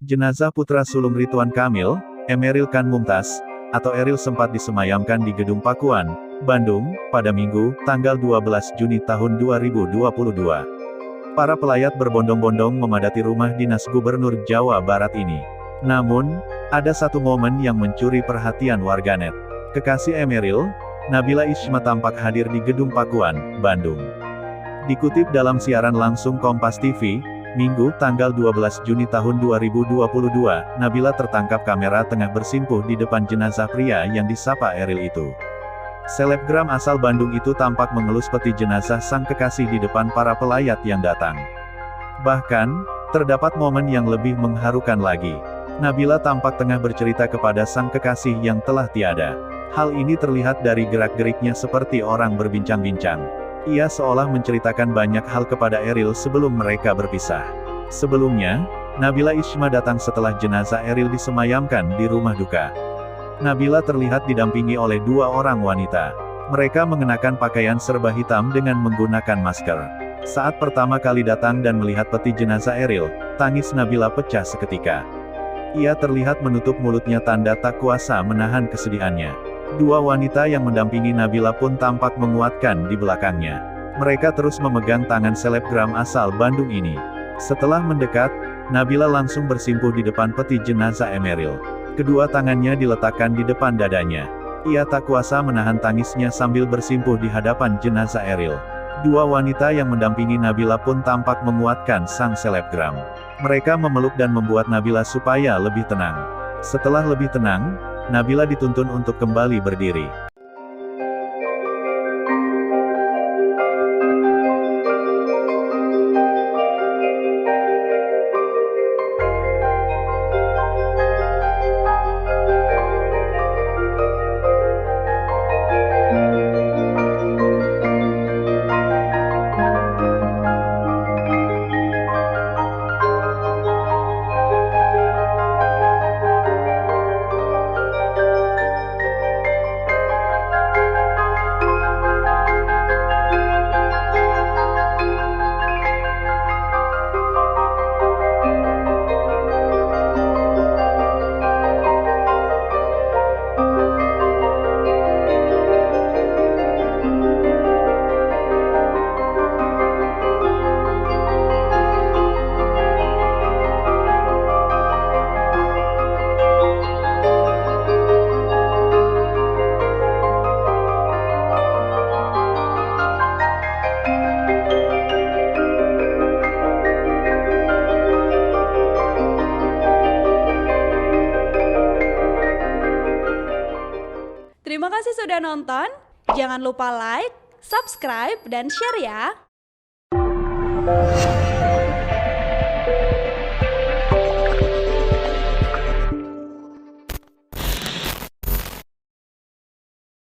Jenazah putra sulung Ridwan Kamil, Emeril Khan Mumtaz, atau Eril sempat disemayamkan di Gedung Pakuan, Bandung, pada Minggu, tanggal 12 Juni tahun 2022. Para pelayat berbondong-bondong memadati rumah dinas Gubernur Jawa Barat ini. Namun, ada satu momen yang mencuri perhatian warganet. Kekasih Emeril, Nabila Ishma tampak hadir di Gedung Pakuan, Bandung. Dikutip dalam siaran langsung Kompas TV, Minggu, tanggal 12 Juni tahun 2022, Nabila tertangkap kamera tengah bersimpuh di depan jenazah pria yang disapa Eril itu. Selebgram asal Bandung itu tampak mengelus peti jenazah sang kekasih di depan para pelayat yang datang. Bahkan, terdapat momen yang lebih mengharukan lagi. Nabila tampak tengah bercerita kepada sang kekasih yang telah tiada. Hal ini terlihat dari gerak-geriknya seperti orang berbincang-bincang. Ia seolah menceritakan banyak hal kepada Eril sebelum mereka berpisah. Sebelumnya, Nabila Ishma datang setelah jenazah Eril disemayamkan di rumah duka. Nabila terlihat didampingi oleh dua orang wanita. Mereka mengenakan pakaian serba hitam dengan menggunakan masker. Saat pertama kali datang dan melihat peti jenazah Eril, tangis Nabila pecah seketika. Ia terlihat menutup mulutnya tanda tak kuasa menahan kesedihannya. Dua wanita yang mendampingi Nabila pun tampak menguatkan di belakangnya. Mereka terus memegang tangan selebgram asal Bandung ini. Setelah mendekat, Nabila langsung bersimpuh di depan peti jenazah Emeril. Kedua tangannya diletakkan di depan dadanya. Ia tak kuasa menahan tangisnya sambil bersimpuh di hadapan jenazah Eril. Dua wanita yang mendampingi Nabila pun tampak menguatkan sang selebgram. Mereka memeluk dan membuat Nabila supaya lebih tenang. Setelah lebih tenang, Nabila dituntun untuk kembali berdiri. Terima kasih sudah nonton, jangan lupa like, subscribe, dan share ya!